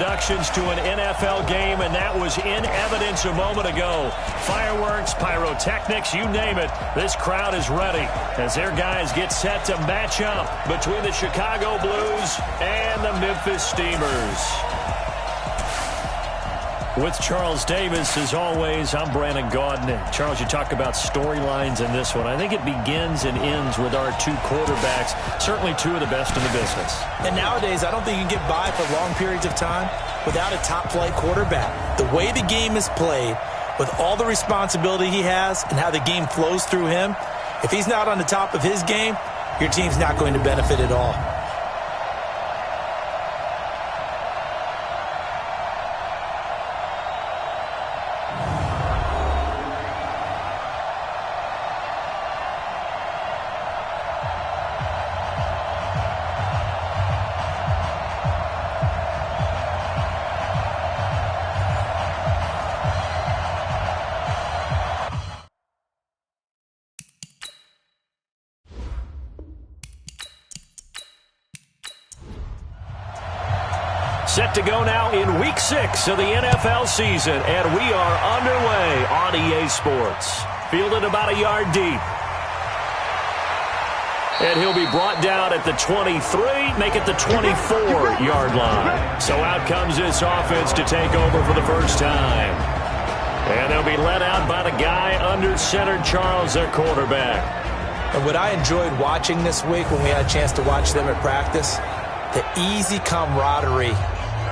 introductions to an NFL game, and that was in evidence a moment ago. Fireworks, pyrotechnics, you name it. This crowd is ready as their guys get set to match up between the Chicago Blues and the Memphis Steamers. With Charles Davis, as always, I'm Brandon Gaudin. And Charles, you talk about storylines in this one. I think it begins and ends with our two quarterbacks, certainly two of the best in the business. And nowadays, I don't think you can get by for long periods of time without a top-flight quarterback. The way the game is played, with all the responsibility he has and how the game flows through him, if he's not on the top of his game, your team's not going to benefit at all. Set to go now in Week 6 of the NFL season, and we are underway on EA Sports. Fielded about a yard deep. And he'll be brought down at the 23, make it the 24-yard line. So out comes this offense to take over for the first time. And they'll be led out by the guy under center, Charles, their quarterback. And what I enjoyed watching this week when we had a chance to watch them at practice, the easy camaraderie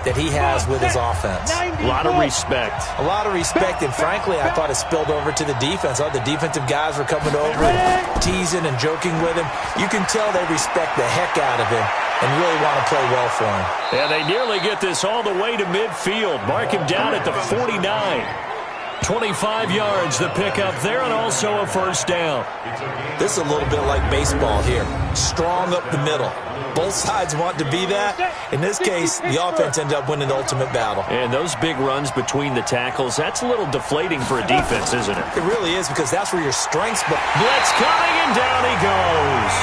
that he has with his offense. A lot of respect. A lot of respect, and frankly, I thought it spilled over to the defense. All the defensive guys were coming over and teasing and joking with him. You can tell they respect the heck out of him and really want to play well for him. And they nearly get this all the way to midfield. Mark him down at the 49. 25 yards, the pickup there, and also a first down. This is a little bit like baseball here. Strong up the middle. Both sides want to be that. In this case, the offense ended up winning the ultimate battle. And those big runs between the tackles, that's a little deflating for a defense, isn't it? It really is, because that's where your strengths... Blitz coming, and down he goes.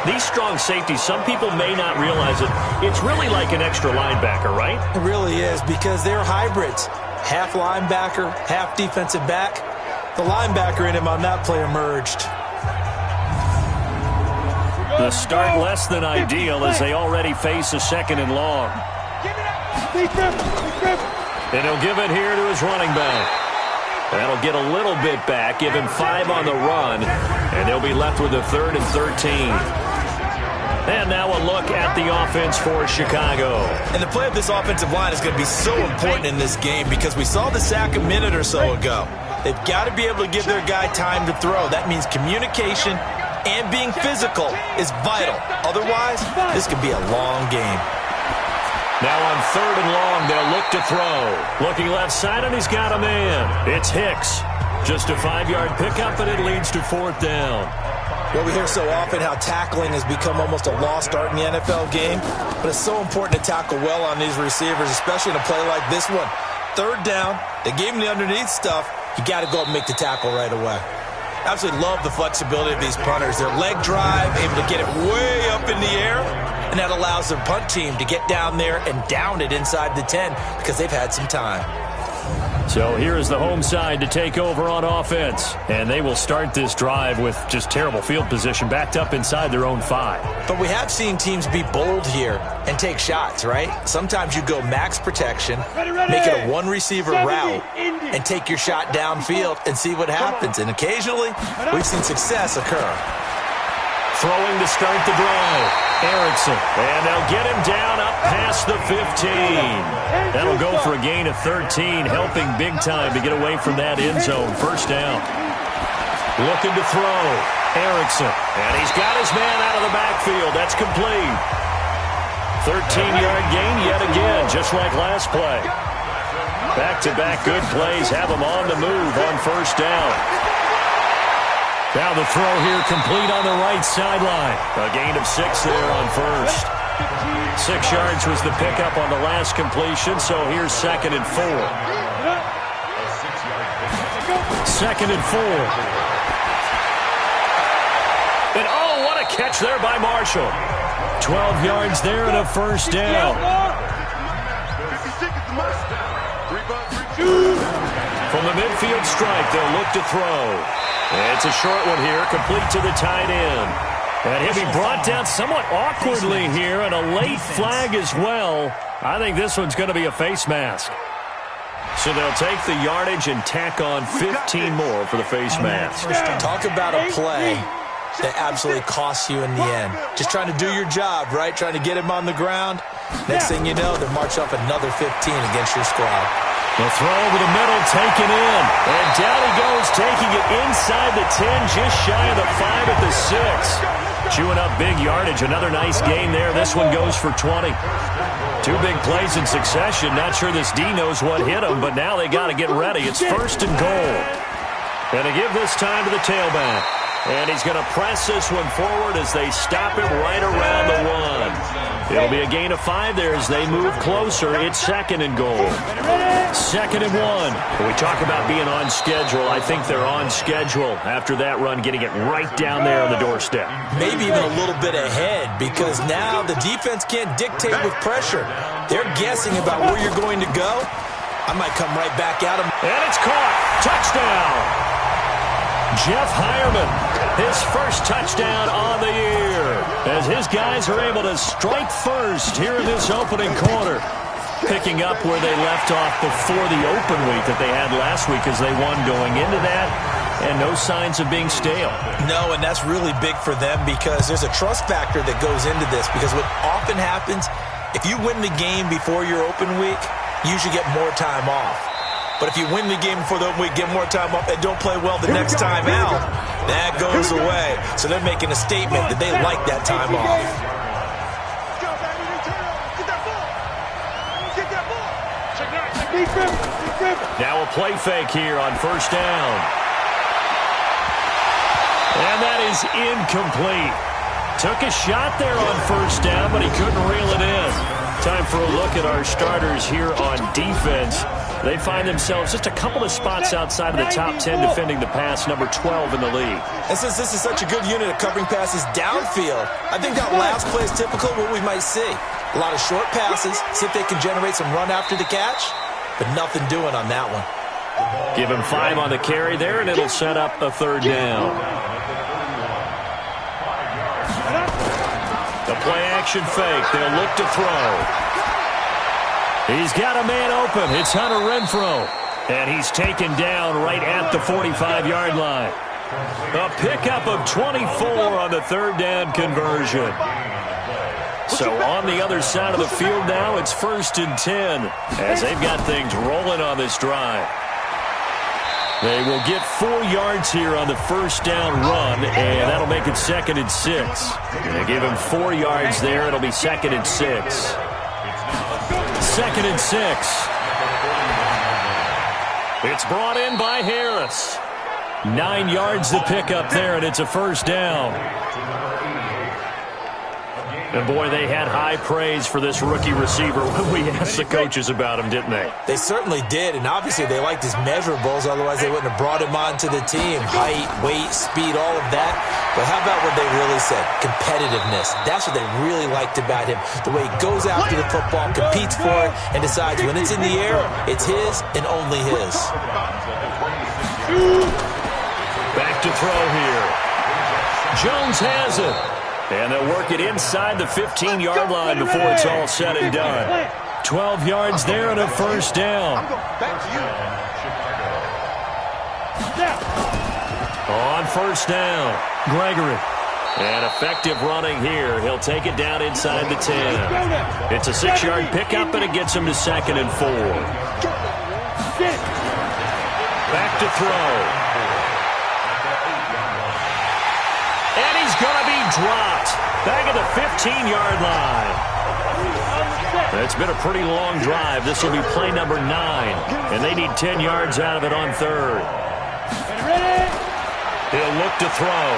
These strong safeties, some people may not realize it. It's really like an extra linebacker, right? It really is, because they're hybrids. Half linebacker, half defensive back. The linebacker in him on that play emerged. The start less than ideal as they already face a second and long. And he'll give it here to his running back. That'll get a little bit back, give him 5 on the run, and they'll be left with a 3rd and 13. And now a look at the offense for Chicago. And the play of this offensive line is going to be so important in this game because we saw the sack a minute or so ago. They've got to be able to give their guy time to throw. That means communication and being physical is vital. Otherwise, this could be a long game. Now on 3rd and long, they'll look to throw. Looking left side, and he's got a man. It's Hicks. Just a 5-yard pickup, and it leads to 4th down. Well, we hear so often how tackling has become almost a lost art in the NFL game, but it's so important to tackle well on these receivers, especially in a play like this one. 3rd down, they gave him the underneath stuff. You got to go up and make the tackle right away. Absolutely love the flexibility of these punters. Their leg drive, able to get it way up in the air, and that allows their punt team to get down there and down it inside the 10 because they've had some time. So here is the home side to take over on offense. And they will start this drive with just terrible field position, backed up inside their own 5. But we have seen teams be bold here and take shots, right? Sometimes you go max protection, make it a one-receiver route, and take your shot downfield and see what happens. And occasionally, we've seen success occur. Throwing to start the drive. Erickson. And they'll get him down up past the 15. That'll go for a gain of 13, helping big time to get away from that end zone. First down. Looking to throw. Erickson. And he's got his man out of the backfield. That's complete. 13-yard gain yet again, just like last play. Back-to-back good plays have him on the move on first down. Now the throw here complete on the right sideline. A gain of 6 there on first. 6 yards was the pickup on the last completion, so here's 2nd and 4. 2nd and 4. And oh, what a a catch there by Marshall. 12 yards there and a first down. From the midfield stripe, they'll look to throw. It's a short one here, complete to the tight end. And he'll be brought down somewhat awkwardly here, and a late flag as well. I think this one's going to be a face mask. So they'll take the yardage and tack on 15 more for the face mask. Talk about a play that absolutely costs you in the end. Just trying to do your job, right? Trying to get him on the ground. Next thing you know, they march off another 15 against your squad. The throw over the middle, taken in. And down he goes, taking it inside the 10, just shy of the 5 at the 6. Chewing up big yardage. Another nice gain there. This one goes for 20. Two big plays in succession. Not sure this D knows what hit him, but now they got to get ready. It's first and goal. And they give this time to the tailback. And he's going to press this one forward as they stop him right around the 1. It'll be a gain of 5 there as they move closer. It's second and goal. Second and 1. When we talk about being on schedule, I think they're on schedule after that run, getting it right down there on the doorstep. Maybe even a little bit ahead, because now the defense can't dictate with pressure. They're guessing about where you're going to go. I might come right back at him. And it's caught. Touchdown. Jeff Hireman, his first touchdown on the year, as his guys are able to strike first here in this opening quarter, picking up where they left off before the open week that they had last week as they won going into that, and no signs of being stale. No, and that's really big for them because there's a trust factor that goes into this, because what often happens, if you win the game before your open week, you usually get more time off. But if you win the game before the open week, get more time off, and don't play well the next time out, that goes away. So they're making a statement that they like that time off. Now a play fake here on first down. And that is incomplete. Took a shot there on first down, but he couldn't reel it in. Time for a look at our starters here on defense. They find themselves just a couple of spots outside of the top 10 defending the pass, number 12 in the league. And since this is such a good unit of covering passes downfield, I think that last play is typical of what we might see. A lot of short passes, see if they can generate some run after the catch, but nothing doing on that one. Give him 5 on the carry there, and it'll set up a third down. The play-action fake. They'll look to throw. He's got a man open. It's Hunter Renfrow. And he's taken down right at the 45-yard line. A pickup of 24 on the third down conversion. So on the other side of the field now, it's first and 10 as they've got things rolling on this drive. They will get 4 yards here on the first down run, and that'll make it second and 6. They give him 4 yards there. It'll be second and 6. Second and 6. It's brought in by Harris. 9 yards to pick up there, and it's a first down. And boy, they had high praise for this rookie receiver when we asked the coaches about him, didn't they? They certainly did, and obviously they liked his measurables, otherwise they wouldn't have brought him onto the team. Height, weight, speed, all of that. But how about what they really said? Competitiveness. That's what they really liked about him. The way he goes after the football, competes for it, and decides when it's in the air, it's his and only his. Back to throw here. Jones has it. And they'll work it inside the 15-yard line before it's all said and done. 12 yards there and a first down. On first down, Gregory. And effective running here. He'll take it down inside the 10. It's a 6-yard pickup, and it gets him to second and 4. Back to throw. And he's going to be dropped back at the 15-yard line. It's been a pretty long drive. This will be play number 9, and they need 10 yards out of it on third. He'll look to throw.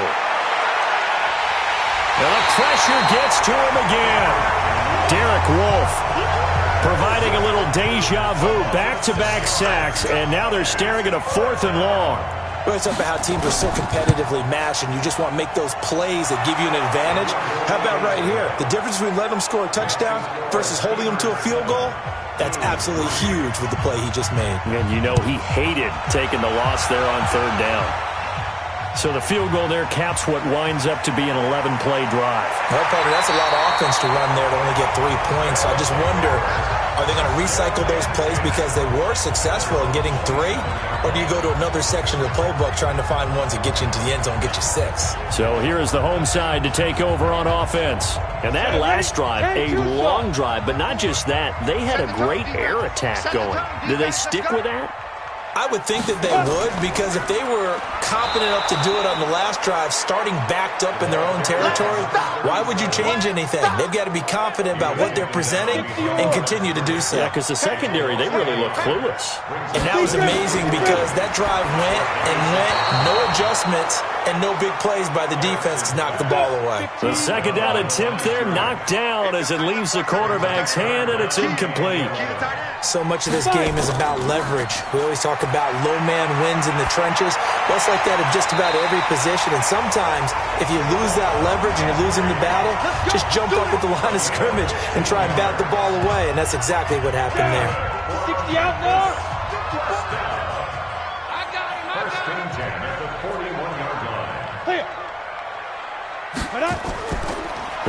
And the pressure gets to him again. Derek Wolfe providing a little deja vu, back-to-back sacks, and now they're staring at a 4th and long. We always talk about how teams are so competitively matched, and you just want to make those plays that give you an advantage. How about right here? The difference between letting them score a touchdown versus holding them to a field goal, that's absolutely huge with the play he just made. And you know he hated taking the loss there on third down. So the field goal there caps what winds up to be an 11-play drive. Well, partner, that's a lot of offense to run there to only get 3 points. So I just wonder, are they going to recycle those plays because they were successful in getting 3? Or do you go to another section of the playbook trying to find ones that get you into the end zone, get you 6? So here is the home side to take over on offense. And that last drive, a long drive, but not just that. They had a great air attack going. Did they stick with that? I would think that they would, because if they were confident enough to do it on the last drive, starting backed up in their own territory, why would you change anything? They've got to be confident about what they're presenting and continue to do so. Yeah, because the secondary, they really look clueless. And that was amazing because that drive went and went, no adjustments, and no big plays by the defense to knock the ball away. The second down attempt there knocked down as it leaves the quarterback's hand, and it's incomplete. So much of this game is about leverage. We always talk about low man wins in the trenches. Well, it's like that in just about every position. And sometimes, if you lose that leverage and you're losing the battle, just jump up at the line of scrimmage and try and bat the ball away. And that's exactly what happened there. 60 out more. First and 10 at the 41-yard line.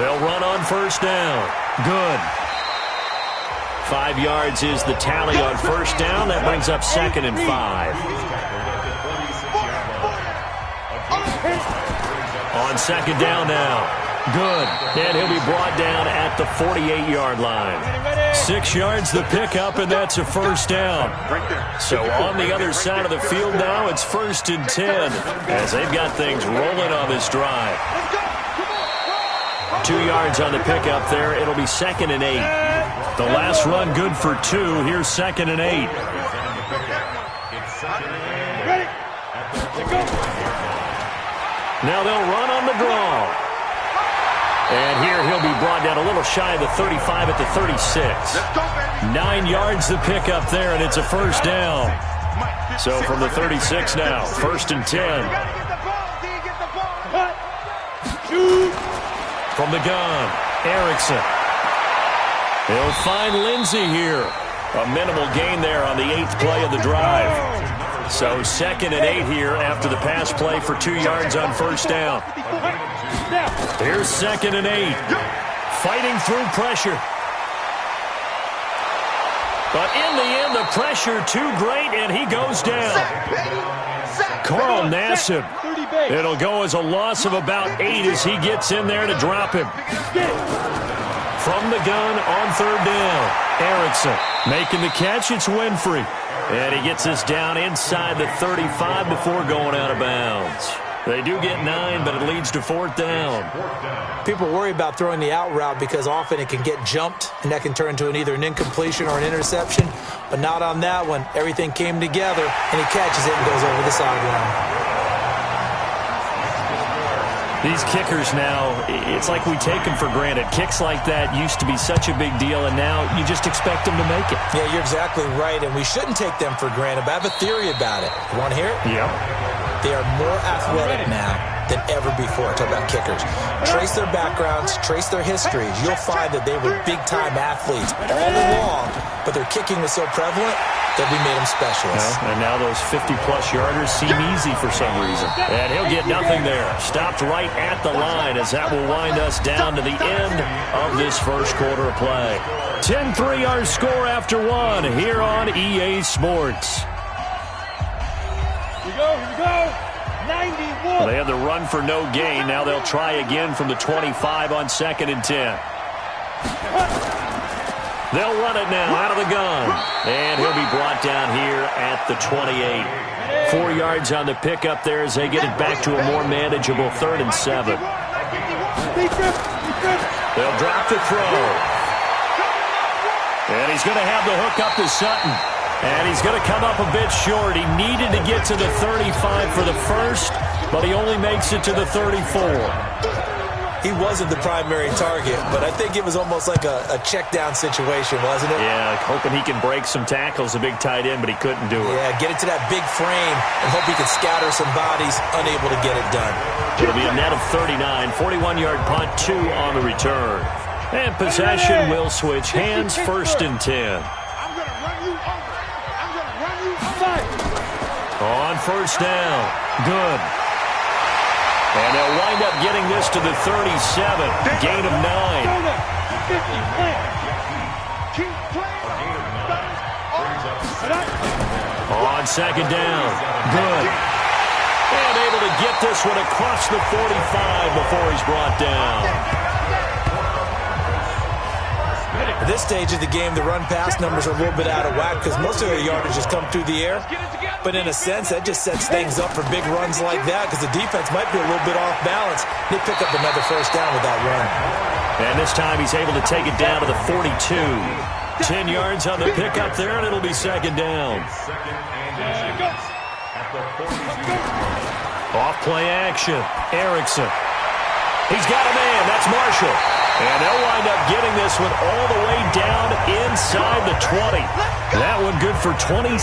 They'll run on first down. Good. 5 yards is the tally on first down. That brings up 2nd and 5. On second down now. Good. And he'll be brought down at the 48-yard line. 6 yards the pickup, and that's a first down. So on the other side of the field now, it's 1st and 10 as they've got things rolling on this drive. 2 yards on the pickup there. It'll be 2nd and 8. The last run good for 2. Here's 2nd and 8. Now they'll run on the draw. And here he'll be brought down a little shy of the 35 at the 36. 9 yards the pickup there, and it's a first down. So from the 36 now, 1st and 10. From the gun, Erickson. He'll find Lindsey here. A minimal gain there on the 8th play of the drive. So 2nd and 8 here after the pass play for 2 yards on first down. Here's 2nd and 8. Fighting through pressure. But in the end, the pressure too great, and he goes down. Carl Nassib. It'll go as a loss of about 8 as he gets in there to drop him. From the gun on third down, Erickson making the catch. It's Winfrey. And he gets us down inside the 35 before going out of bounds. They do get 9, but it leads to 4th down. People worry about throwing the out route because often it can get jumped, and that can turn into either an incompletion or an interception. But not on that one. Everything came together, and he catches it and goes over the sideline. These kickers now, it's like we take them for granted. Kicks like that used to be such a big deal, and now you just expect them to make it. Yeah, you're exactly right, and we shouldn't take them for granted, but I have a theory about it. You want to hear it? Yep. They are more athletic now than ever before. Talk about kickers. Trace their backgrounds, trace their histories. You'll find that they were big-time athletes all along, but their kicking was so prevalent that we made them specialists. Yeah, and now those 50-plus yarders seem easy for some reason. And he'll get nothing there. Stopped right at the line as that will wind us down to the end of this first quarter of play. 10-3 our score after 1 here on EA Sports. Here we go. 91. They had the run for no gain. Now they'll try again from the 25 on 2nd and 10. They'll run it now out of the gun. And he'll be brought down here at the 28. 4 yards on the pickup there as they get it back to a more manageable 3rd and 7. They'll drop the throw. And he's going to have the hook up to Sutton. And he's going to come up a bit short. He needed to get to the 35 for the first, but he only makes it to the 34. He wasn't the primary target, but I think it was almost like a check down situation, wasn't it? Yeah, hoping he can break some tackles, a big tight end, but he couldn't do it. Yeah, get it to that big frame and hope he can scatter some bodies, unable to get it done. It'll be a net of 39, 41-yard punt, 2 on the return. And possession will switch hands, 1st and 10. On 1st down, good. And they'll wind up getting this to the 37, gain of 9. On 2nd down, good. And able to get this one across the 45 before he's brought down. At this stage of the game, the run-pass numbers are a little bit out of whack because most of their yardage has come through the air. But in a sense, that just sets things up for big runs like that because the defense might be a little bit off balance. They pick up another 1st down with that run. And this time he's able to take it down to the 42. 10 yards on the pickup there, and it'll be 2nd down. Off play action. Erickson. He's got a man. That's Marshall. And they'll wind up getting this one all the way down inside the 20. That one good for 26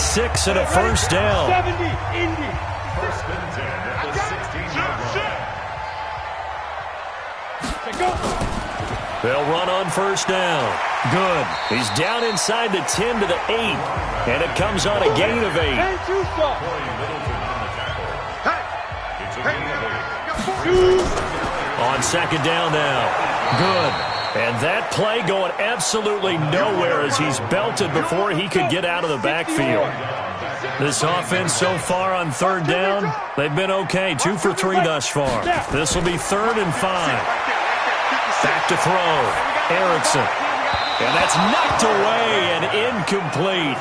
and a 1st down. 70, Indy. 1st and 10 at the 16-yard line. They'll run on 1st down. Good. He's down inside the 10 to the 8. And it comes on a gain of 8. And two stop. It's a gain of 8. On 2nd down now. Good. And that play going absolutely nowhere as he's belted before he could get out of the backfield. This offense so far on 3rd down, they've been okay. 2 for 3 thus far. This will be 3rd and 5. Back to throw. Erickson. And that's knocked away and incomplete.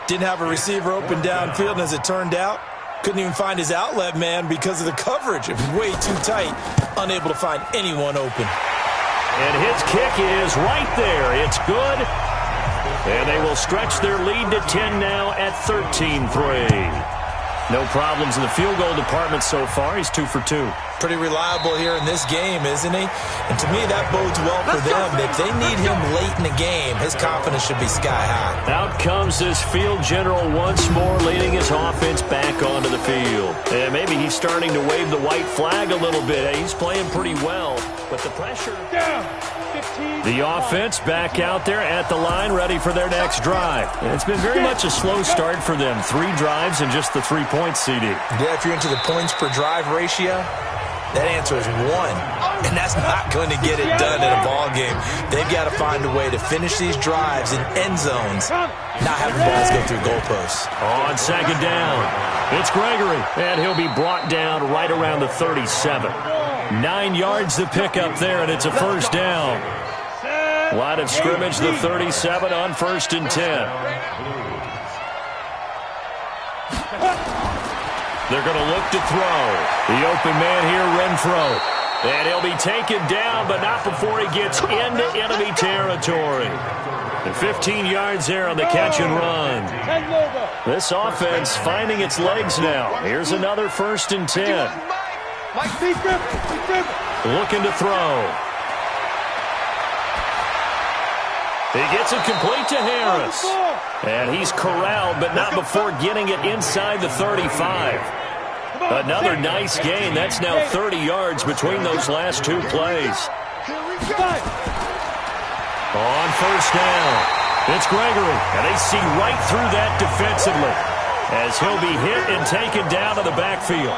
Didn't have a receiver open downfield, and as it turned out, couldn't even find his outlet man because of the coverage. It was way too tight, unable to find anyone open. And his kick is right there. It's good. And they will stretch their lead to 10 now at 13-3. No problems in the field goal department so far. He's 2 for 2. Pretty reliable here in this game, isn't he? And to me, that bodes well for them. If they need him late in the game, his confidence should be sky high. Out comes this field general once more, leading his offense back onto the field. And maybe he's starting to wave the white flag a little bit. He's playing pretty well, but the pressure... Down. 15. The offense back out there at the line, ready for their next drive. And it's been very much a slow start for them. 3 drives and just the 3 points, CD. Yeah, if you're into the points per drive ratio, that answer is 1. And that's not going to get it done in a ball game. They've got to find a way to finish these drives in end zones, not having balls go through goalposts. On 2nd down, it's Gregory, and he'll be brought down right around the 37. 9 yards to pick up there, and it's a 1st down. Line of scrimmage, the 37 on 1st and 10. They're going to look to throw. The open man here, Renfro. And he'll be taken down, but not before he gets into enemy territory. And 15 yards there on the catch and run. This offense finding its legs now. Here's another 1st and 10. Looking to throw. He gets it complete to Harris. And he's corralled, but not before getting it inside the 35. Another nice gain. That's now 30 yards between those last 2 plays. On 1st down, it's Gregory. And they see right through that defensively as he'll be hit and taken down to the backfield.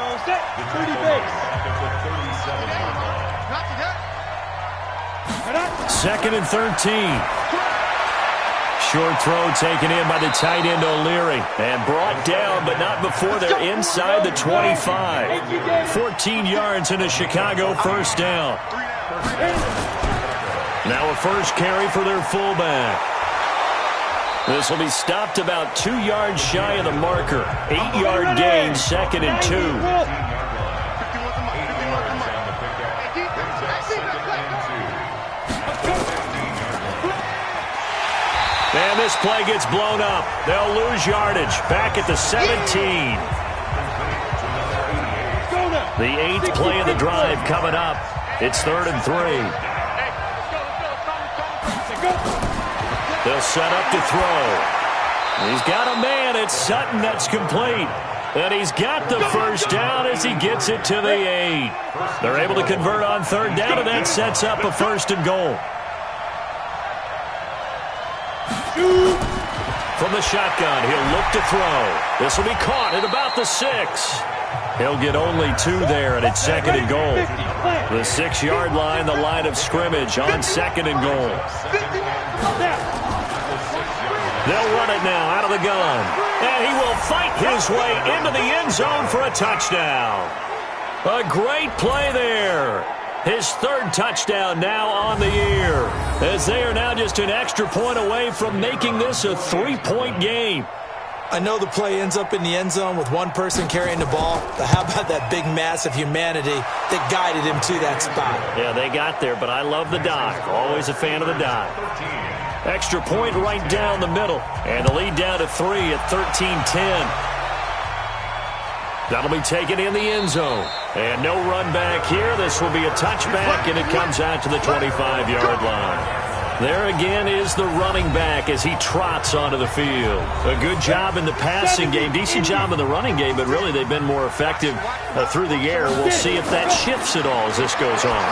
2nd and 13. Short throw taken in by the tight end O'Leary. And brought down, but not before they're inside the 25. 14 yards in a Chicago 1st down. Now a first carry for their fullback. This will be stopped about 2 yards shy of the marker. 8-yard gain, 2nd and 2. And this play gets blown up. They'll lose yardage. Back at the 17. The 8th play of the drive coming up. It's 3rd and 3. They'll set up to throw. He's got a man. It's Sutton that's complete. And he's got the first down as he gets it to the 8. They're able to convert on 3rd down, and that sets up a 1st and goal. From the shotgun, he'll look to throw. This will be caught at about the 6. He'll get only 2 there, and it's 2nd and goal. The 6-yard line, the line of scrimmage on 2nd and goal. They'll run it now out of the gun. And he will fight his way into the end zone for a touchdown. A great play there. His 3rd touchdown now on the year, as they are now just an extra point away from making this a 3-point game. I know the play ends up in the end zone with one person carrying the ball, but how about that big mass of humanity that guided him to that spot? Yeah, they got there, but I love the dive. Always a fan of the dive. Extra point right down the middle, and the lead down to 3 at 13-10. That'll be taken in the end zone. And no run back here. This will be a touchback, and it comes out to the 25-yard line. There again is the running back as he trots onto the field. A good job in the passing game. Decent job in the running game, but really they've been more effective through the air. We'll see if that shifts at all as this goes on.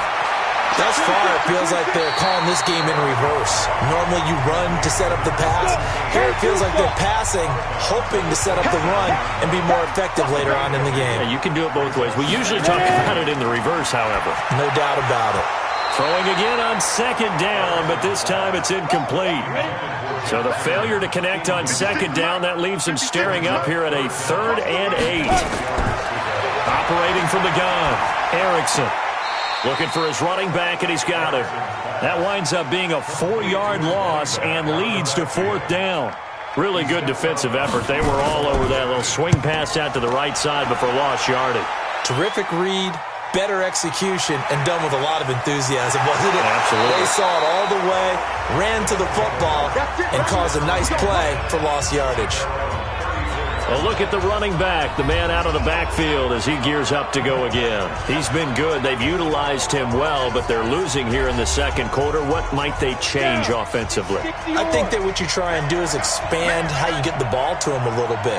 Thus far, it feels like they're calling this game in reverse. Normally you run to set up the pass. Here it feels like they're passing, hoping to set up the run and be more effective later on in the game. Yeah, you can do it both ways. We usually talk about it in the reverse, however. No doubt about it. Throwing again on 2nd down, but this time it's incomplete. So the failure to connect on 2nd down, that leaves him staring up here at a 3rd and 8. Operating from the gun, Erickson. Looking for his running back, and he's got it. That winds up being a 4-yard loss and leads to 4th down. Really good defensive effort. They were all over that little swing pass out to the right side before lost yardage. Terrific read, better execution, and done with a lot of enthusiasm, wasn't it? Absolutely. They saw it all the way, ran to the football, and caused a nice play for lost yardage. Well, look at the running back, the man out of the backfield as he gears up to go again. He's been good. They've utilized him well, but they're losing here in the 2nd quarter. What might they change offensively? I think that what you try and do is expand how you get the ball to him a little bit.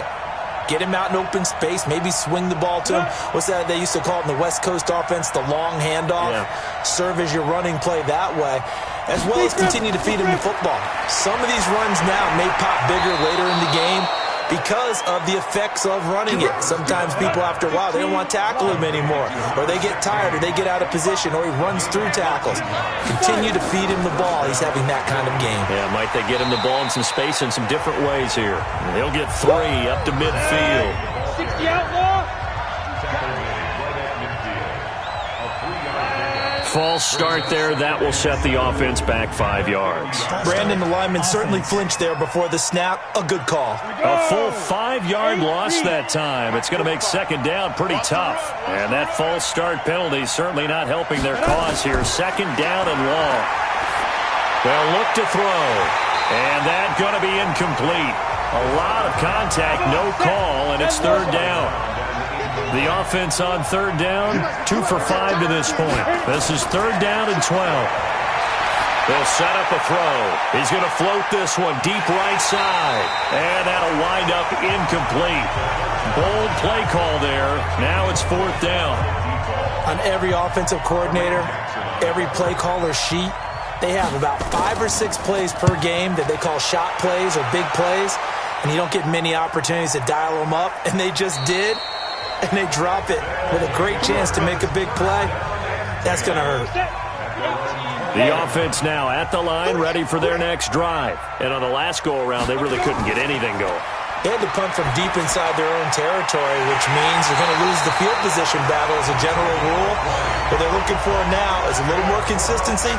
Get him out in open space, maybe swing the ball to him. What's that they used to call it in the West Coast offense, the long handoff? Yeah. Serve as your running play that way, as well as continue to feed him the football. Some of these runs now may pop bigger later in the game because of the effects of running it. Sometimes people, after a while, they don't want to tackle him anymore, or they get tired, or they get out of position, or he runs through tackles. Continue to feed him the ball. He's having that kind of game. Yeah, might they get him the ball in some space in some different ways here. He'll get 3 up to midfield. 60 outlaw. False start there. That will set the offense back 5 yards. Brandon, the lineman certainly flinched there before the snap. A good call. A full 5-yard loss that time. It's going to make 2nd down pretty tough. And that false start penalty certainly not helping their cause here. 2nd down and long. They'll look to throw. And that's going to be incomplete. A lot of contact, no call, and it's 3rd down. The offense on 3rd down, 2 for 5 to this point. This is 3rd down and 12. They'll set up a throw. He's going to float this one deep right side. And that'll wind up incomplete. Bold play call there. Now it's 4th down. On every offensive coordinator, every play caller sheet, they have about 5 or 6 plays per game that they call shot plays or big plays. And you don't get many opportunities to dial them up. And they just did. And they drop it with a great chance to make a big play. That's going to hurt. The offense now at the line, ready for their next drive. And on the last go-around, they really couldn't get anything going. They had to punt from deep inside their own territory, which means they're going to lose the field position battle as a general rule. What they're looking for now is a little more consistency,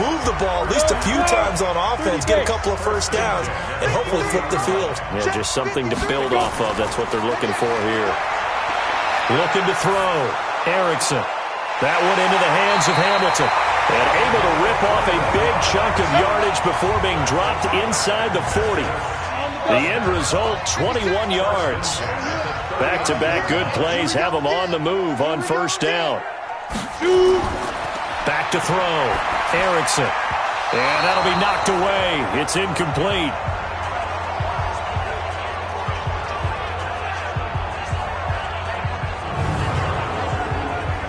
move the ball at least a few times on offense, get a couple of first downs, and hopefully flip the field. Yeah, just something to build off of. That's what they're looking for here. Looking to throw. Erickson. That one into the hands of Hamilton. And able to rip off a big chunk of yardage before being dropped inside the 40. The end result, 21 yards. Back-to-back good plays have them on the move on first down. Back to throw. Erickson. And that'll be knocked away. It's incomplete.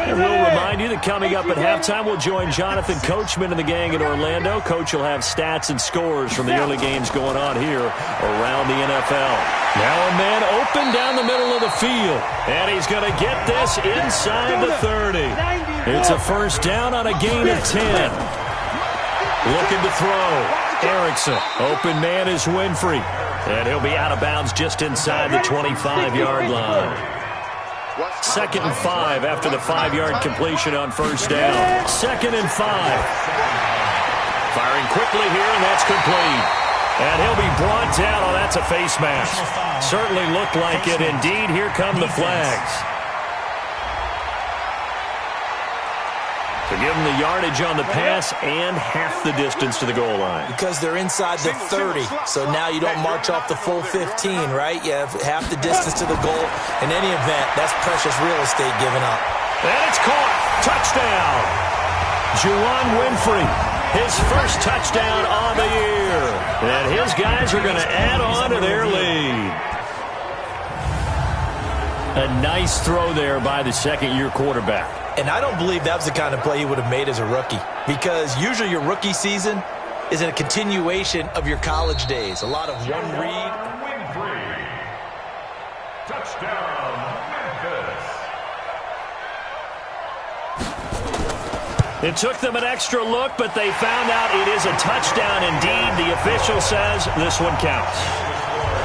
And we'll remind you that coming up at halftime, we'll join Jonathan Coachman and the gang in Orlando. Coach will have stats and scores from the early games going on here around the NFL. Now a man open down the middle of the field. And he's going to get this inside the 30. It's a first down on a gain of 10. Looking to throw. Erickson. Open man is Winfrey. And he'll be out of bounds just inside the 25-yard line. 2nd and 5 after the 5-yard completion on first down. 2nd and 5. Firing quickly here, and that's complete. And he'll be brought down. Oh, that's a face mask. Certainly looked like it. Indeed, here come the flags. To give them the yardage on the pass and half the distance to the goal line. Because they're inside the 30, so now you don't march off the full 15, right? You have half the distance to the goal. In any event, that's precious real estate given up. And it's caught. Touchdown. Juwan Winfrey, his first touchdown on the year. And his guys are going to add on to their lead. A nice throw there by the second-year quarterback. And I don't believe that was the kind of play he would have made as a rookie, because usually your rookie season is a continuation of your college days. A lot of one read. Winfrey. Touchdown, Memphis. It took them an extra look, but they found out it is a touchdown indeed. The official says this one counts.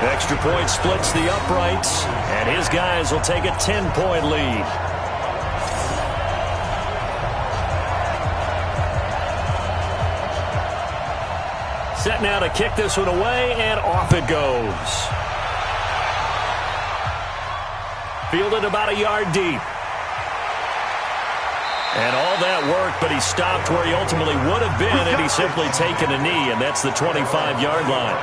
Extra point splits the uprights, and his guys will take a 10-point lead. Set now to kick this one away, and off it goes. Fielded about a yard deep. And all that work, but he stopped where he ultimately would have been had he simply taken a knee, and that's the 25-yard line.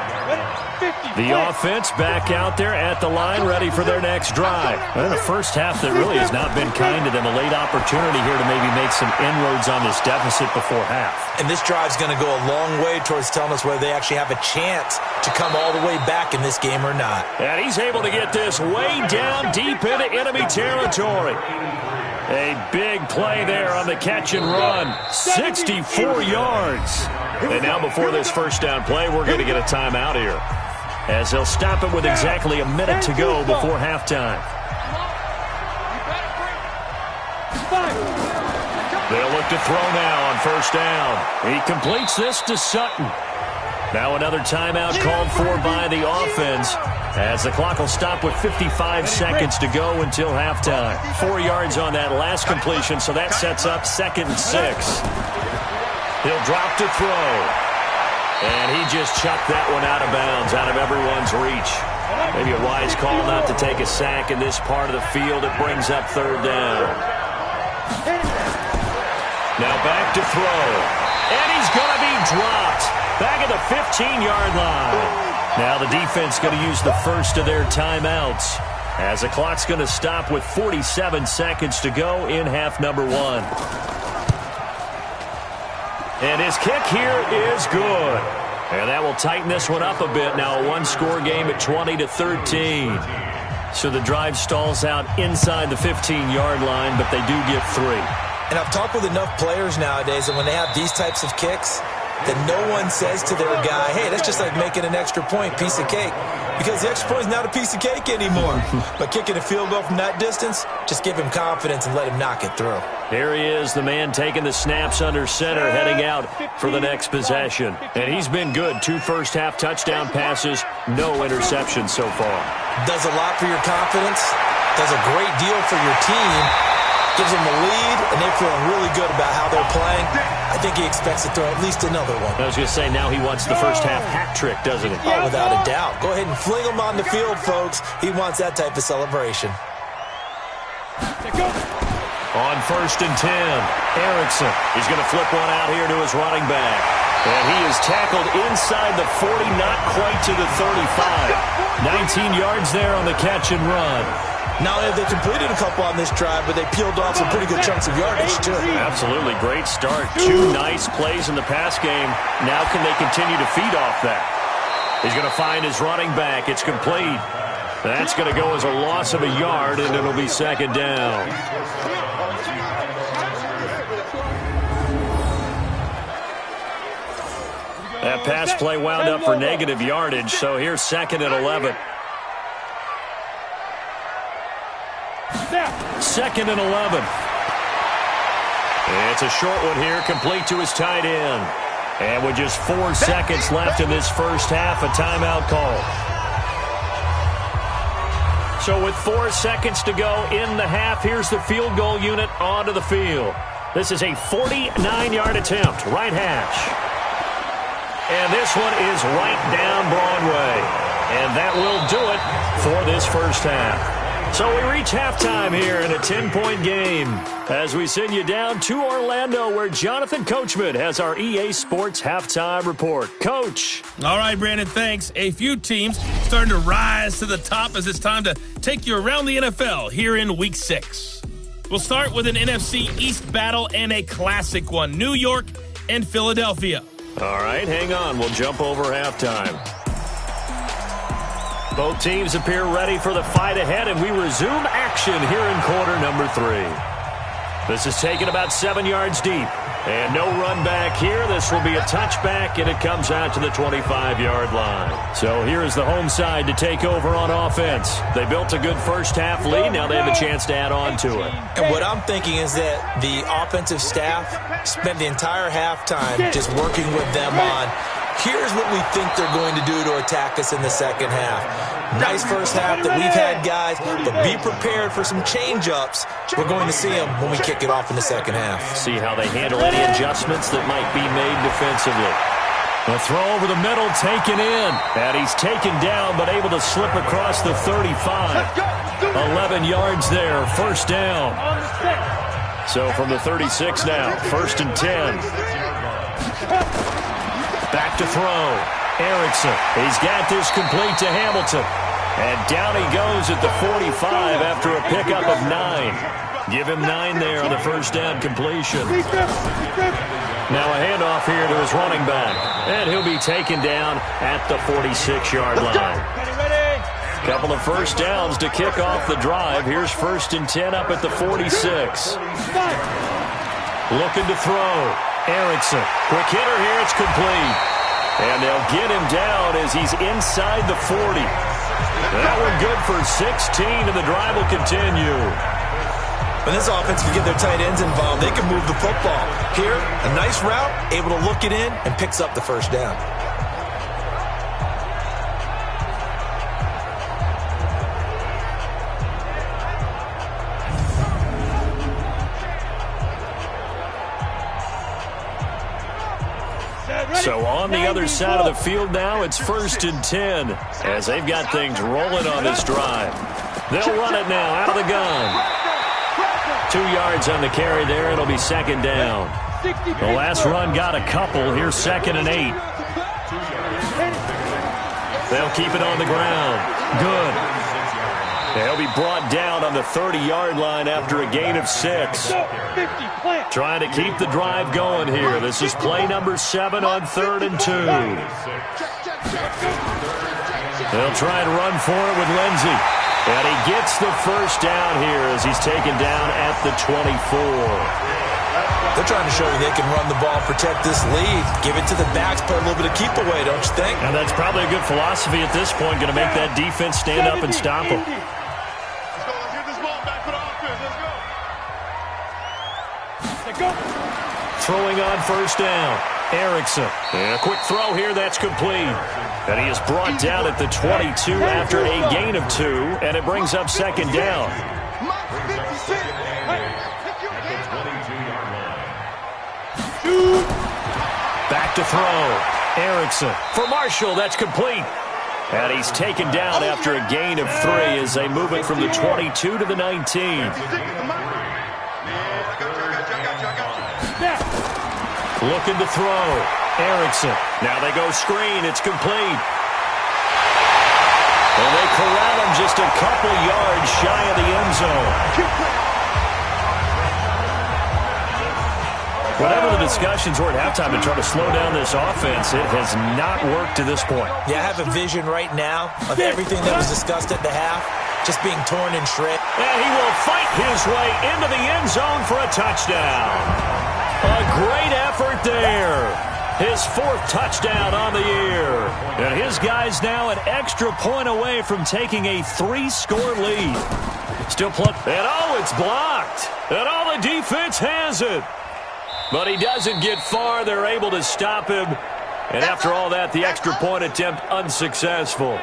The offense back out there at the line, ready for their next drive. But in the first half, that really has not been kind to them. A late opportunity here to maybe make some inroads on this deficit before half. And this drive's going to go a long way towards telling us whether they actually have a chance to come all the way back in this game or not. And he's able to get this way down deep into enemy territory. A big play there on the catch and run. 64 yards. And now before this first down play, we're going to get a timeout here, as they'll stop it with exactly a minute to go before halftime. They'll look to throw now on first down. He completes this to Sutton. Now another timeout called for by the offense, as the clock will stop with 55 seconds to go until halftime. 4 yards on that last completion, so that sets up 2nd and 6. He'll drop to throw. And he just chucked that one out of bounds, out of everyone's reach. Maybe a wise call not to take a sack in this part of the field. It brings up 3rd down. Now back to throw. And he's going to be dropped back at the 15-yard line. Now the defense going to use the first of their timeouts, as the clock's going to stop with 47 seconds to go in half number 1. And his kick here is good. And that will tighten this one up a bit. Now a one-score game at 20-13. So the drive stalls out inside the 15-yard line, but they do get 3. And I've talked with enough players nowadays that when they have these types of kicks, that no one says to their guy, hey, that's just like making an extra point, piece of cake. Because the extra point is not a piece of cake anymore. But kicking a field goal from that distance, just give him confidence and let him knock it through. Here he is, the man taking the snaps under center, heading out for the next possession. And he's been good. 2 first-half touchdown passes, no interceptions so far. Does a lot for your confidence, does a great deal for your team, gives them the lead, and they're feeling really good about how they're playing. I think he expects to throw at least another one. I was going to say, now he wants the first-half hat trick, doesn't he? Oh, without a doubt. Go ahead and fling him on the field, folks. He wants that type of celebration. On 1st and 10, Erickson. He's going to flip one out here to his running back. And he is tackled inside the 40, not quite to the 35. 19 yards there on the catch and run. Not only have they completed a couple on this drive, but they peeled off some pretty good chunks of yardage, too. Absolutely. Great start. 2 nice plays in the pass game. Now can they continue to feed off that? He's going to find his running back. It's complete. That's going to go as a loss of a yard, and it'll be second down. That pass play wound up for negative yardage, so here's second and 11. Second and 11. It's a short one here, complete to his tight end. And with just 4 seconds left in this first half, a timeout call. So with 4 seconds to go in the half, here's the field goal unit onto the field. This is a 49-yard attempt, right hash. And this one is right down Broadway. And that will do it for this first half. So we reach halftime here in a 10-point game as we send you down to Orlando where Jonathan Coachman has our EA Sports halftime report. Coach. All right, Brandon, thanks. A few teams starting to rise to the top as it's time to take you around the NFL here in Week 6. We'll start with an NFC East battle and a classic one, New York and Philadelphia. All right, hang on. We'll jump over halftime. Both teams appear ready for the fight ahead, and we resume action here in quarter number 3. This is taken about 7 yards deep. And no run back here. This will be a touchback, and it comes out to the 25-yard line. So here is the home side to take over on offense. They built a good first-half lead. Now they have a chance to add on to it. And what I'm thinking is that the offensive staff spent the entire halftime just working with them on, here's what we think they're going to do to attack us in the second half. Nice first half that we've had, guys, but be prepared for some change-ups. We're going to see them when we kick it off in the second half. See how they handle any adjustments that might be made defensively. A throw over the middle taken in. And he's taken down but able to slip across the 35. 11 yards there, first down. So from the 36 now, first and 10. Back to throw. Erickson. He's got this complete to Hamilton. And down he goes at the 45 after a pickup of 9. Give him 9 there on the first down completion. Now a handoff here to his running back. And he'll be taken down at the 46-yard line. Couple of first downs to kick off the drive. Here's first and 10 up at the 46. Looking to throw. Erickson. Quick hitter here. It's complete. And they'll get him down as he's inside the 40. That one good for 16, and the drive will continue. When this offense can get their tight ends involved, they can move the football. Here, a nice route, able to look it in, and picks up the first down. So on the other side of the field now, it's first and 10 as they've got things rolling on this drive. They'll run it now out of the gun. 2 yards on the carry there. It'll be second down. The last run got a couple. Here's second and 8. They'll keep it on the ground. Good. They'll be brought down on the 30-yard line after a gain of 6. Trying to keep the drive going here. This is play number 7 on 3rd and 2. They'll try and run for it with Lindsey. And he gets the first down here as he's taken down at the 24. They're trying to show you they can run the ball, protect this lead. Give it to the backs, put a little bit of keep away, don't you think? And that's probably a good philosophy at this point. Going to make that defense stand up and stop them. Throwing on first down. Erickson. And a quick throw here. That's complete. And he is brought down at the 22 after a gain of 2. And it brings up second down. Back to throw. Erickson for Marshall. That's complete. And he's taken down after a gain of 3 as they move it from the 22 to the 19. Looking to throw. Erickson. Now they go screen. It's complete. And they corral him just a couple yards shy of the end zone. Whatever the discussions were at halftime to try to slow down this offense, it has not worked to this point. Yeah, I have a vision right now of everything that was discussed at the half just being torn and shred. And he will fight his way into the end zone for a touchdown. A great effort there. His fourth touchdown on the year. And his guy's now an extra point away from taking a 3-score lead. Still plugged. And oh, it's blocked. And all the defense has it. But he doesn't get far. They're able to stop him. And after all that, the extra point attempt unsuccessful.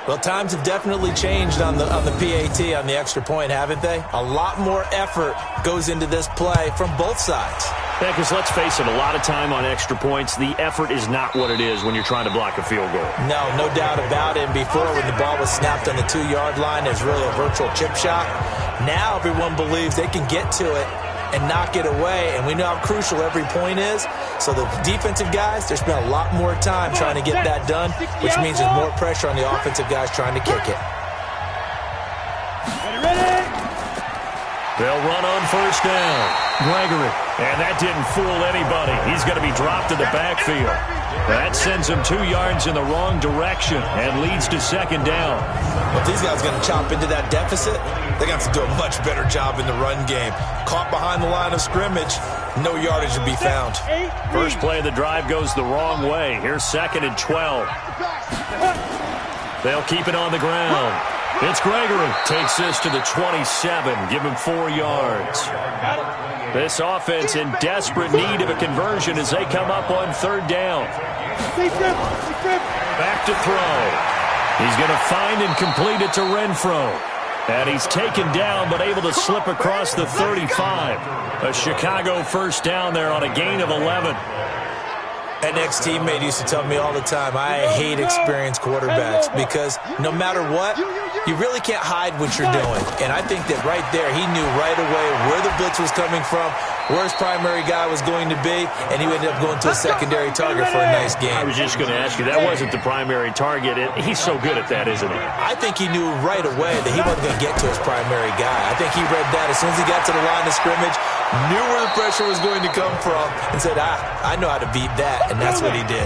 Well, times have definitely changed on the PAT, on the extra point, haven't they? A lot more effort goes into this play from both sides. Yeah, because let's face it, a lot of time on extra points, the effort is not what it is when you're trying to block a field goal. No doubt about it. And before, when the ball was snapped on the 2-yard line, it was really a virtual chip shot. Now everyone believes they can get to it and knock it away, and we know how crucial every point is. So the defensive guys, they spent a lot more time trying to get that done, which means there's more pressure on the offensive guys trying to kick it. They'll run on first down. Gregory, and that didn't fool anybody. He's going to be dropped in the backfield. That sends him 2 yards in the wrong direction and leads to second down. If these guys are going to chop into that deficit, they're going to have to do a much better job in the run game. Caught behind the line of scrimmage, no yardage to be found. First play of the drive goes the wrong way. Here's 2nd and 12. They'll keep it on the ground. It's Gregory. Takes this to the 27. Give him 4 yards. This offense in desperate need of a conversion as they come up on third down. Back to throw. He's going to find and complete it to Renfro. And he's taken down but able to slip across the 35. A Chicago first down there on a gain of 11. An ex-teammate used to tell me all the time, I hate experienced quarterbacks because no matter what, you really can't hide what you're doing. And I think that right there, he knew right away where the blitz was coming from, where his primary guy was going to be, and he ended up going to a secondary target for a nice game. I was just going to ask you, that wasn't the primary target. He's so good at that, isn't he? I think he knew right away that he wasn't going to get to his primary guy. I think he read that as soon as he got to the line of scrimmage, knew where the pressure was going to come from, and said, I know how to beat that, and that's what he did.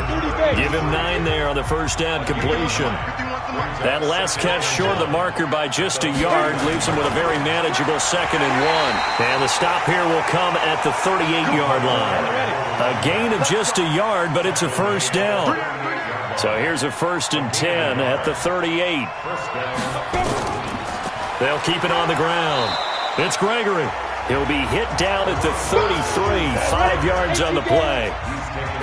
Give him 9 there on the first down completion. That last catch short of the marker by just a yard leaves him with a very manageable 2nd and 1. And the stop here will come at the 38-yard line. A gain of just a yard, but it's a first down. So here's a 1st and 10 at the 38. They'll keep it on the ground. It's Gregory. He'll be hit down at the 33, 5 yards on the play.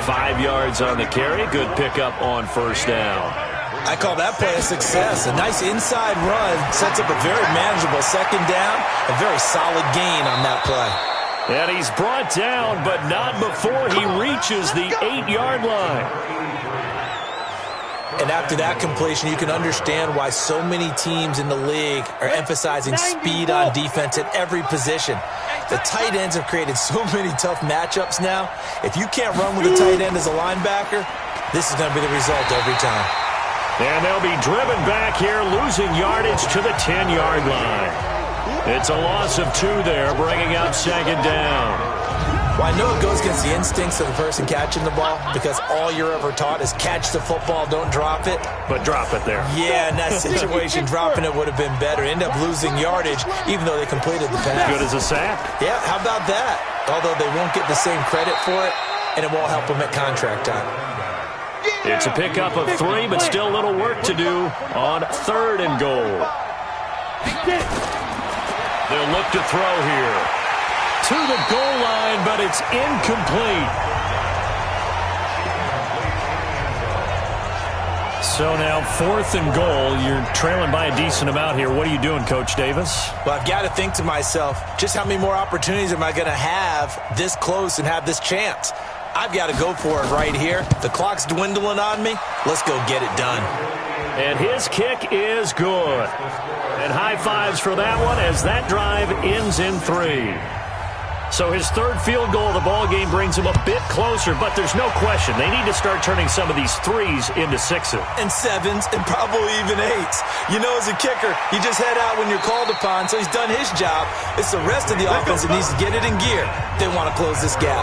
5 yards on the carry. Good pickup on first down. I call that play a success. A nice inside run sets up a very manageable 2nd down. A very solid gain on that play. And he's brought down, but not before he reaches the 8-yard line. And after that completion, you can understand why so many teams in the league are emphasizing speed on defense at every position. The tight ends have created so many tough matchups now. If you can't run with a tight end as a linebacker, this is going to be the result every time. And they'll be driven back here, losing yardage to the 10-yard line. It's a loss of 2 there, bringing up 2nd down. Well, I know it goes against the instincts of the person catching the ball because all you're ever taught is catch the football, don't drop it. But drop it there. Yeah, in that situation, dropping it would have been better. End up losing yardage even though they completed the pass. Good as a sack. Yeah, how about that? Although they won't get the same credit for it, and it won't help them at contract time. It's a pickup of 3, but still a little work to do on 3rd and goal. They'll look to throw here. To the goal line, but it's incomplete. So now 4th and goal. You're trailing by a decent amount here. What are you doing, Coach Davis? Well, I've got to think to myself, just how many more opportunities am I going to have this close and have this chance? I've got to go for it right here. The clock's dwindling on me. Let's go get it done. And his kick is good. And high fives for that one as that drive ends in 3. So his third field goal of the ball game brings him a bit closer, but there's no question they need to start turning some of these threes into sixes. And sevens, and probably even eights. You know, as a kicker, you just head out when you're called upon, so he's done his job. It's the rest of the offense that needs to get it in gear if they want to close this gap.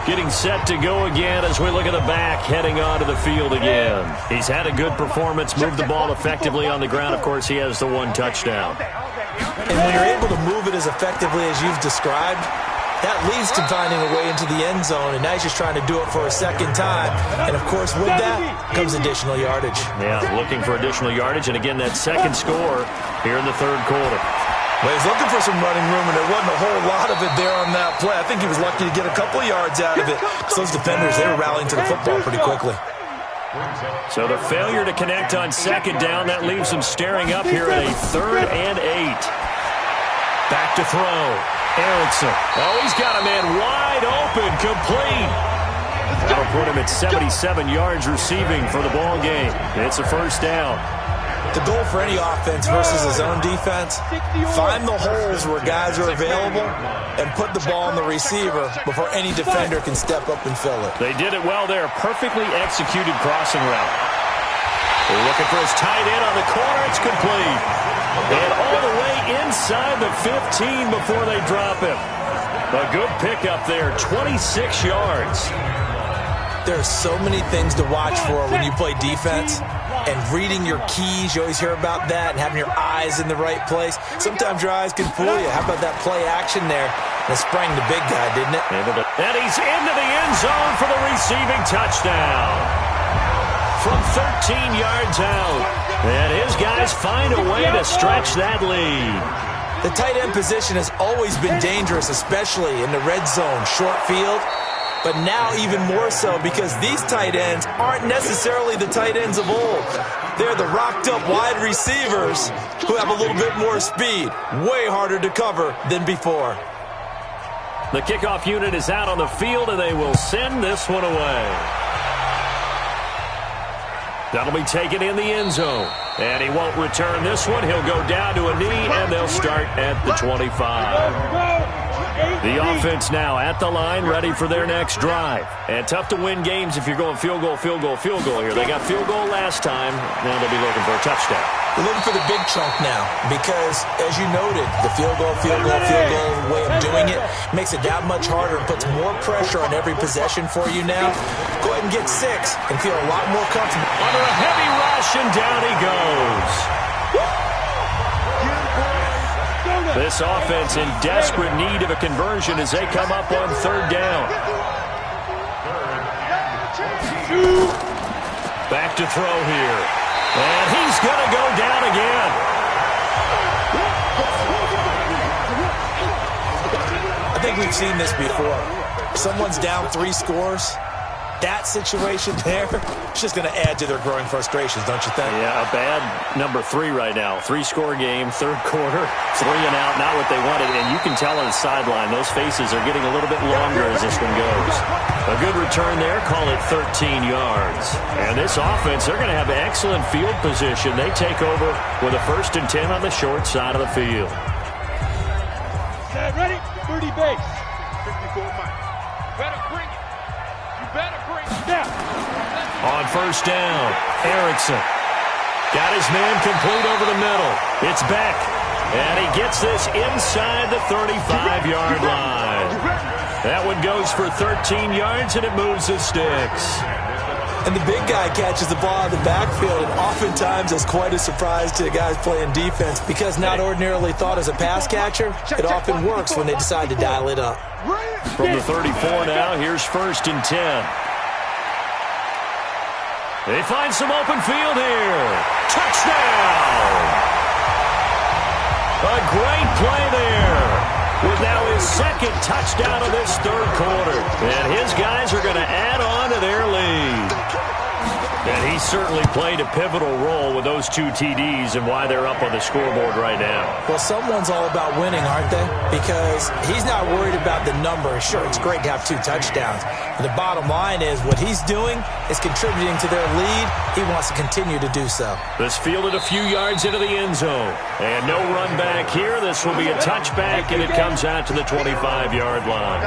Getting set to go again as we look at the back, heading onto the field again. He's had a good performance, moved the ball effectively on the ground. Of course, he has the one touchdown. And when you're able to move it as effectively as you've described, that leads to finding a way into the end zone, and now he's just trying to do it for a second time. And, of course, with that comes additional yardage. Yeah, looking for additional yardage, and again, that second score here in the third quarter. Well, he's looking for some running room, and there wasn't a whole lot of it there on that play. I think he was lucky to get a couple of yards out of it, because those defenders, they were rallying to the football pretty quickly. So the failure to connect on second down, that leaves him staring up here at a 3rd and 8. Back to throw. Erickson. Oh, he's got a man wide open, complete. That'll put him at 77 yards receiving for the ball game. It's a first down. The goal for any offense versus his own defense, find the holes where guys are available and put the ball on the receiver before any defender can step up and fill it. They did it well there. Perfectly executed crossing route. They're looking for his tight end on the corner. It's complete. And all the way inside the 15 before they drop him. A good pickup there, 26 yards. There are so many things to watch for when you play defense. And reading your keys, you always hear about that, and having your eyes in the right place. Sometimes your eyes can fool you. How about that play action there? That sprang the big guy, didn't it? And he's into the end zone for the receiving touchdown. From 13 yards out. And his guys find a way to stretch that lead. The tight end position has always been dangerous, especially in the red zone, short field. But now even more so because these tight ends aren't necessarily the tight ends of old. They're the rocked-up wide receivers who have a little bit more speed. Way harder to cover than before. The kickoff unit is out on the field, and they will send this one away. That'll be taken in the end zone. And he won't return this one. He'll go down to a knee, and they'll start at the 25. The offense now at the line, ready for their next drive. And tough to win games if you're going field goal, field goal, field goal here. They got field goal last time. Now they'll be looking for a touchdown. They're looking for the big chunk now because, as you noted, the field goal way of doing it makes it that much harder and puts more pressure on every possession for you now. Go ahead and get 6 and feel a lot more comfortable. Under a heavy rush, and down he goes. This offense in desperate need of a conversion as they come up on 3rd down. Back to throw here. And he's going to go down again. I think we've seen this before. Someone's down 3 scores. That situation there, it's just going to add to their growing frustrations, don't you think? Yeah, a bad number 3 right now. 3-score game, 3rd quarter, 3 and out, not what they wanted. And you can tell on the sideline, those faces are getting a little bit longer as this one goes. A good return there, call it 13 yards. And this offense, they're going to have excellent field position. They take over with a 1st and 10 on the short side of the field. Ready? 30 base. 54 Mike. Better bring it. You better bring it. Now. On 1st down, Erickson. Got his man complete over the middle. It's Beck. And he gets this inside the 35-yard line. That one goes for 13 yards, and it moves the sticks. And the big guy catches the ball out of the backfield, and oftentimes is quite a surprise to guys playing defense because not ordinarily thought as a pass catcher, it often works when they decide to dial it up. From the 34 now, here's 1st and 10. They find some open field here. Touchdown! A great play there. With now his 2nd touchdown of this 3rd quarter. And his guys are going to add on to their lead. And And he certainly played a pivotal role with those 2 TDs and why they're up on the scoreboard right now. Well, someone's all about winning, aren't they? Because he's not worried about the number. Sure, it's great to have 2 touchdowns. But the bottom line is what he's doing is contributing to their lead. He wants to continue to do so. This fielded a few yards into the end zone. And no run back here. This will be a touchback, and it comes out to the 25-yard line.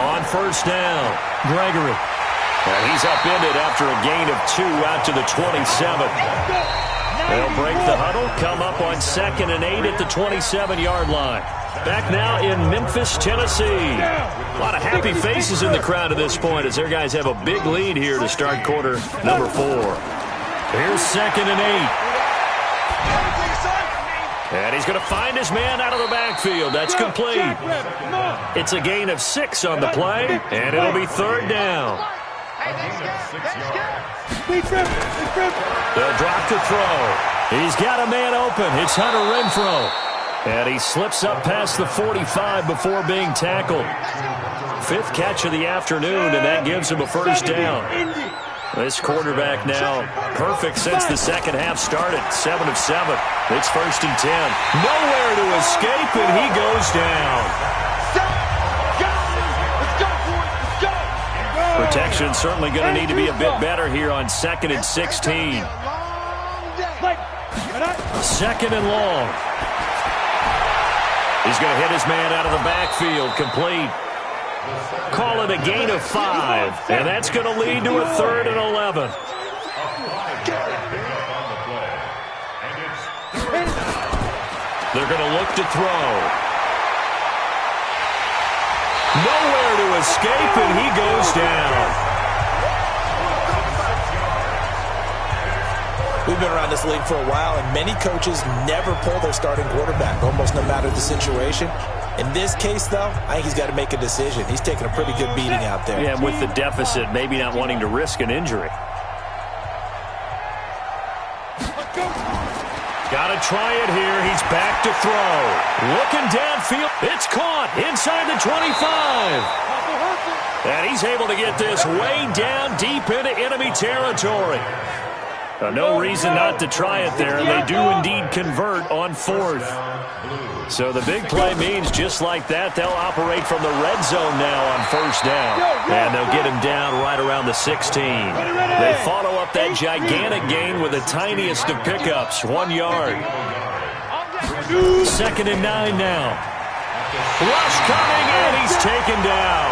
On first down, Gregory. And he's upended after a gain of 2 out to the 27. They'll break the huddle, come up on 2nd and 8 at the 27-yard line. Back now in Memphis, Tennessee. A lot of happy faces in the crowd at this point as their guys have a big lead here to start quarter number 4. Here's 2nd and 8. And he's going to find his man out of the backfield. That's complete. It's a gain of 6 on the play, and it'll be 3rd down. They'll drop to throw. He's got a man open. It's Hunter Renfrow. And he slips up past the 45 before being tackled. 5th catch of the afternoon, and that gives him a first down. This quarterback now perfect since the second half started. 7 of 7. It's 1st and 10. Nowhere to escape, and he goes down. Protection certainly going to need to be a bit better here on 2nd and 16. 2nd and long. He's going to hit his man out of the backfield. Complete. Call it a gain of 5. And that's going to lead to a 3rd and 11. They're going to look to throw. Nowhere to escape, and he goes down. We've been around this league for a while, and many coaches never pull their starting quarterback, almost no matter the situation. In this case, though, I think he's got to make a decision. He's taking a pretty good beating out there. Yeah, with the deficit, maybe not wanting to risk an injury. Got to try it here. He's back to throw. Looking downfield. It's caught inside the 25. And he's able to get this way down deep into enemy territory. No reason not to try it there. They do indeed convert on 4th. So the big play means just like that, they'll operate from the red zone now on 1st down. And they'll get him down right around the 16. They follow up that gigantic gain with the tiniest of pickups, 1 yard. 2nd and 9 now. Rush coming in, he's taken down.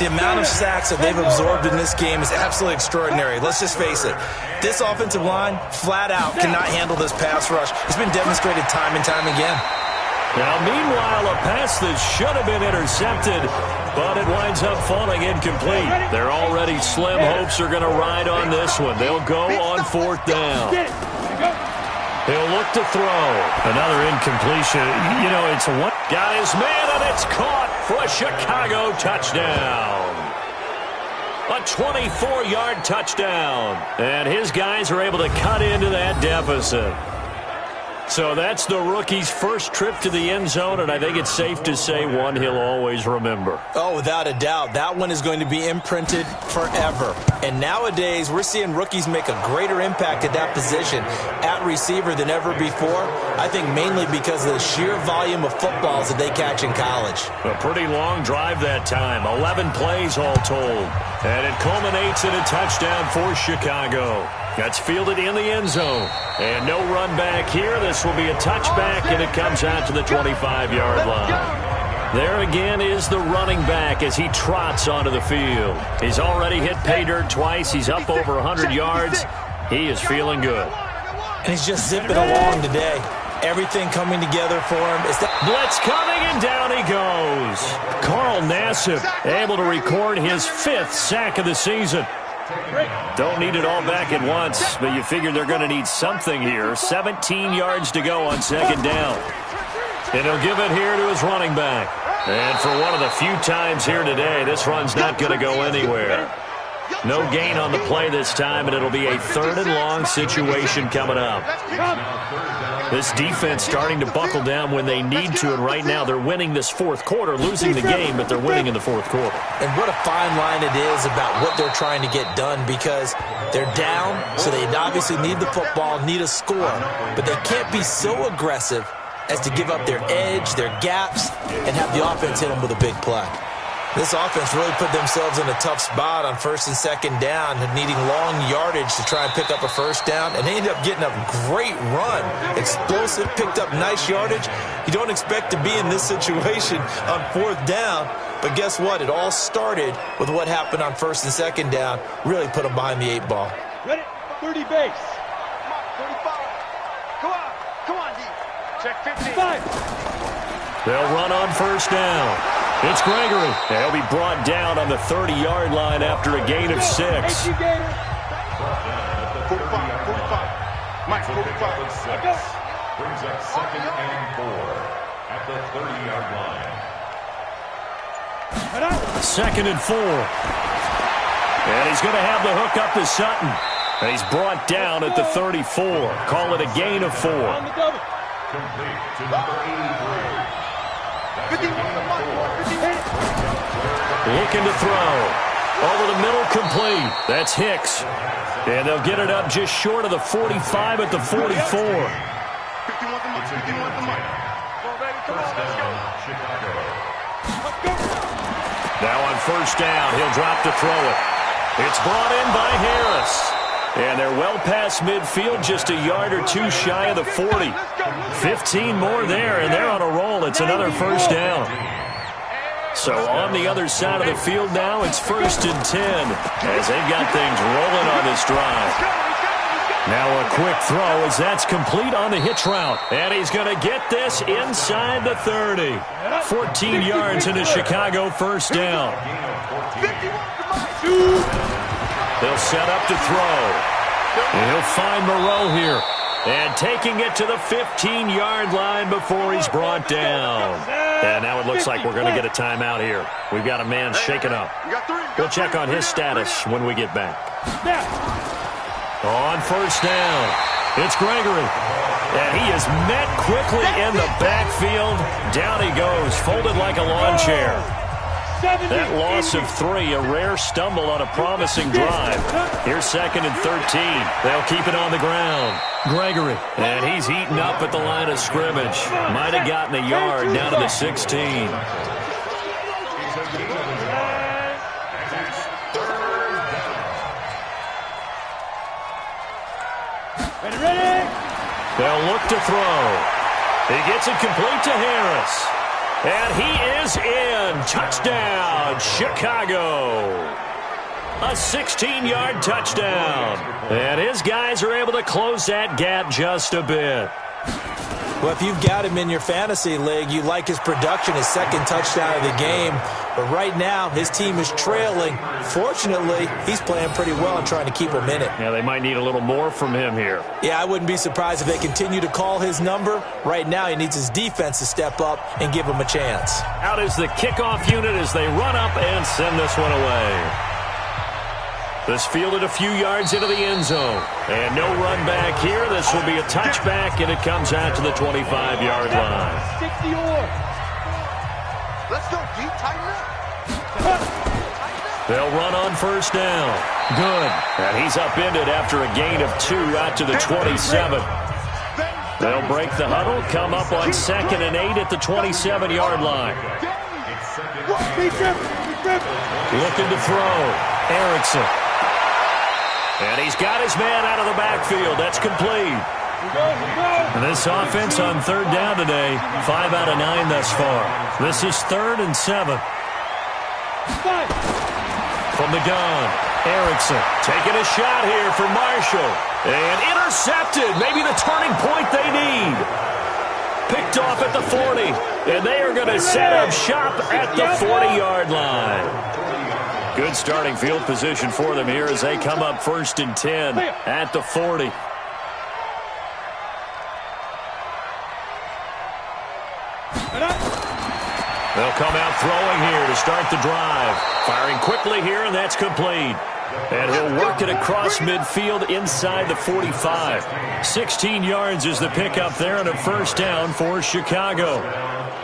The amount of sacks that they've absorbed in this game is absolutely extraordinary. Let's just face it. This offensive line, flat out, cannot handle this pass rush. It's been demonstrated time and time again. Now, meanwhile, a pass that should have been intercepted, but it winds up falling incomplete. Their already slim hopes are going to ride on this one. They'll go on 4th down. He'll look to throw. Another incompletion. You know, it's a one. Got his man, and it's caught for a Chicago touchdown. A 24-yard touchdown. And his guys are able to cut into that deficit. So that's the rookie's first trip to the end zone, and I think it's safe to say one he'll always remember. Oh, without a doubt. That one is going to be imprinted forever. And nowadays, we're seeing rookies make a greater impact at that position at receiver than ever before. I think mainly because of the sheer volume of footballs that they catch in college. A pretty long drive that time. 11 plays all told. And it culminates in a touchdown for Chicago. That's fielded in the end zone. And no run back here. This will be a touchback, and it comes out to the 25-yard line. There again is the running back as he trots onto the field. He's already hit pay dirt twice. He's up over 100 yards. He is feeling good. And he's just zipping along today. Everything coming together for him. Blitz coming, and down he goes. Carl Nassib able to record his 5th sack of the season. Don't need it all back at once, but you figure they're going to need something here. 17 yards to go on 2nd down. And he'll give it here to his running back. And for one of the few times here today, this run's not going to go anywhere. No gain on the play this time, and it'll be a 3rd and long situation coming up. This defense starting to buckle down when they need to, and right now they're winning this fourth quarter, losing the game, but they're winning in the fourth quarter. And what a fine line it is about what they're trying to get done, because they're down, so they obviously need the football, need a score, but they can't be so aggressive as to give up their edge, their gaps, and have the offense hit them with a big play. This offense really put themselves in a tough spot on first and second down, needing long yardage to try and pick up a first down, and they ended up getting a great run. Explosive, picked up nice yardage. You don't expect to be in this situation on fourth down, but guess what? It all started with what happened on first and second down, really put them behind the 8 ball. Ready? 30 base. Come on, 35. Come on, D. Check 15. 5. They'll run on first down. It's Gregory. They'll be brought down on the 30-yard line after a gain of 6. 45, 45. Mike, 45. Brings up 2nd and 4 at the 30-yard line. 2nd and 4. And he's going to have the hook up to Sutton. And he's brought down at the 34. Call it a gain of 4. On the double. Complete to number 83. 51. Looking to throw. Over the middle, complete. That's Hicks. And they'll get it up just short of the 45 at the 44. 51 to Mike. 51 to Mike. First down, Chicago. Now on first down, he'll drop to throw it. It's brought in by Harris. And they're well past midfield, just a yard or two shy of the 40. 15 more there, and they're on a roll. It's another first down. So on the other side of the field now, it's 1st and 10 as they've got things rolling on this drive. Now a quick throw as that's complete on the hitch route. And he's going to get this inside the 30. 14 yards into Chicago, first down. They'll set up to throw. And he'll find Moreau here. And taking it to the 15-yard line before he's brought down. And now it looks like we're going to get a timeout here. We've got a man shaken up. We'll check on his status when we get back. On first down, it's Gregory. And he is met quickly in the backfield. Down he goes, folded like a lawn chair. That loss of 3, a rare stumble on a promising drive. Here's 2nd and 13. They'll keep it on the ground. Gregory, and he's eaten up at the line of scrimmage. Might have gotten a yard down to the 16. Ready? They'll look to throw. He gets it complete to Harris. And he is in. Touchdown, Chicago. A 16-yard touchdown. And his guys are able to close that gap just a bit. Well, if you've got him in your fantasy league, you like his production, his 2nd touchdown of the game. But right now, his team is trailing. Fortunately, he's playing pretty well and trying to keep him in it. Yeah, they might need a little more from him here. Yeah, I wouldn't be surprised if they continue to call his number. Right now, he needs his defense to step up and give him a chance. Out is the kickoff unit as they run up and send this one away. This fielded a few yards into the end zone. And no run back here. This will be a touchback, and it comes out to the 25-yard line. 60 or. Let's go, D. Tighten up. They'll run on first down. Good. And he's upended after a gain of 2 out to the 27. They'll break the huddle, come up on 2nd and 8 at the 27-yard line. Looking to throw. Erickson. And he's got his man out of the backfield. That's complete. And this offense on third down today, 5 out of 9 thus far. This is 3rd and 7. From the gun, Erickson taking a shot here for Marshall. And intercepted. Maybe the turning point they need. Picked off at the 40. And they are going to set up shop at the 40-yard line. Good starting field position for them here as they come up 1st and 10 at the 40. They'll come out throwing here to start the drive. Firing quickly here, and that's complete. And he'll work it across midfield inside the 45. 16 yards is the pickup there on a first down for Chicago.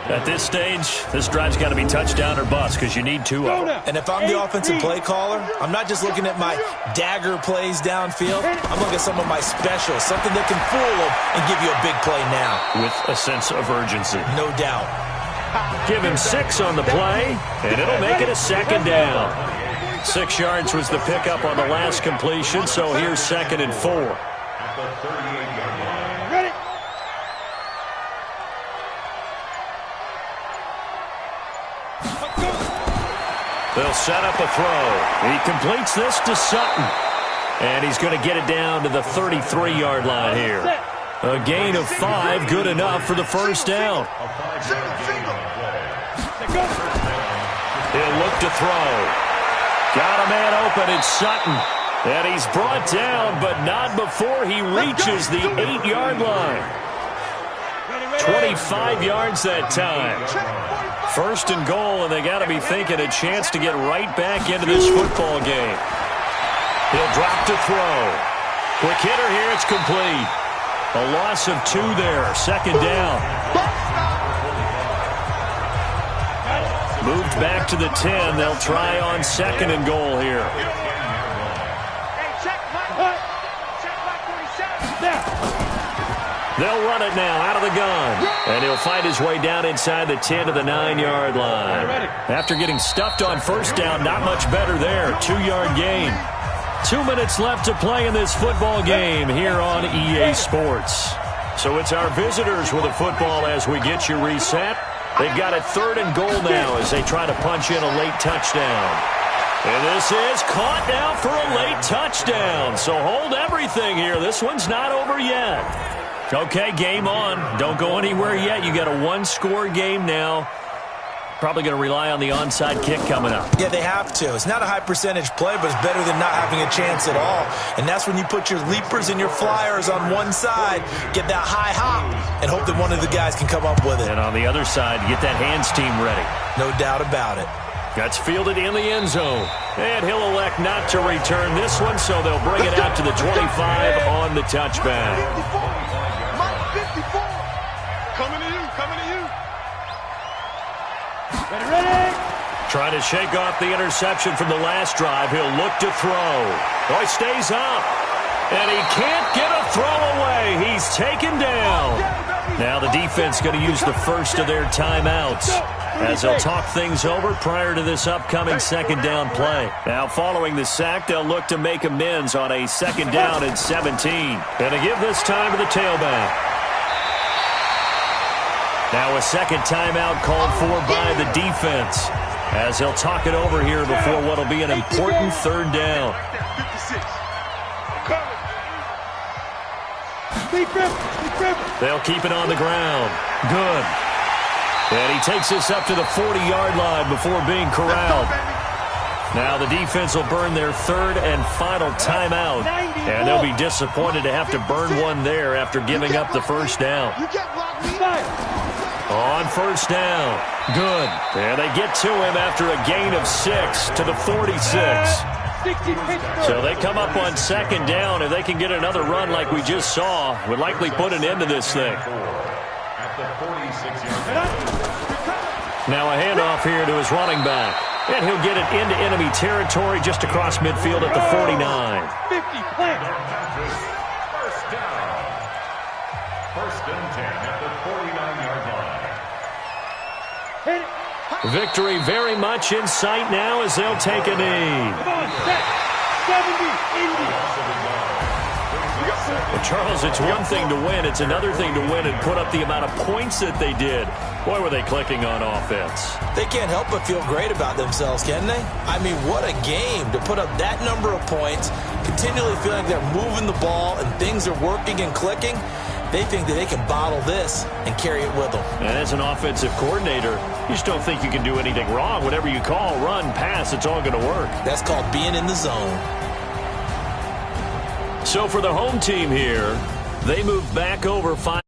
At this stage, this drive's got to be touchdown or bust because you need two of them. And if I'm the offensive play caller, I'm not just looking at my dagger plays downfield. I'm looking at some of my specials, something that can fool them and give you a big play now. With a sense of urgency. No doubt. Give him 6 on the play, and it'll make it a second down. 6 yards was the pickup on the last completion, so here's 2nd and 4. At the 38-yard line. Ready? They'll set up a throw. He completes this to Sutton. And he's going to get it down to the 33-yard line here. A gain of 5, good enough for the first down. He'll look to throw. Got a man open, it's Sutton. And he's brought down, but not before he reaches the 8-yard line. 25 yards that time. 1st and goal, and they got to be thinking a chance to get right back into this football game. He'll drop to throw. Quick hitter here, it's complete. A loss of 2 there, 2nd down. Moved back to the 10. They'll try on 2nd and goal here. They'll run it now out of the gun. And he'll fight his way down inside the 10 to the 9-yard line. After getting stuffed on first down, not much better there. 2-yard gain. 2 minutes left to play in this football game here on EA Sports. So it's our visitors with the football as we get you reset. They've got it 3rd and goal now as they try to punch in a late touchdown. And this is caught now for a late touchdown. So hold everything here. This one's not over yet. Okay, game on. Don't go anywhere yet. You got a 1-score game now. Probably going to rely on the onside kick coming up. Yeah, they have to. It's not a high percentage play, but it's better than not having a chance at all. And that's when you put your leapers and your flyers on one side, get that high hop, and hope that one of the guys can come up with it. And on the other side, get that hands team ready. No doubt about it. That's fielded in the end zone. And he'll elect not to return this one, so they'll bring it out to the 25 on the touchback. 54. Coming to you, coming to you. Ready? Trying to shake off the interception from the last drive. He'll look to throw. Oh, he stays up. And he can't get a throw away. He's taken down. Now the defense going to use the first of their timeouts as they'll talk things over prior to this upcoming 2nd down play. Now following the sack, they'll look to make amends on a 2nd down and 17. And to give this time to the tailback. Now a 2nd timeout called for by the defense as they'll talk it over here before what will be an important 3rd down. 56. They'll keep it on the ground. Good. And he takes this up to the 40-yard line before being corralled. Now the defense will burn their 3rd and final timeout. And they'll be disappointed to have to burn one there after giving up the first down. On first down. Good. And they get to him after a gain of 6 to the 46. So they come up on 2nd down. If they can get another run like we just saw, would likely put an end to this thing. Now a handoff here to his running back. And he'll get it into enemy territory just across midfield at the 49. 50, plant. First down. 1st and 10 at the 49-yard line. Hit it. Victory very much in sight now as they'll take a knee. Come on, set. 70, Indy. Well, Charles, it's one thing to win. It's another thing to win and put up the amount of points that they did. Boy, were they clicking on offense. They can't help but feel great about themselves, can they? I mean, what a game to put up that number of points, continually feeling like they're moving the ball and things are working and clicking. They think that they can bottle this and carry it with them. And as an offensive coordinator, you just don't think you can do anything wrong. Whatever you call, run, pass, it's all going to work. That's called being in the zone. So for the home team here, they move back over 5.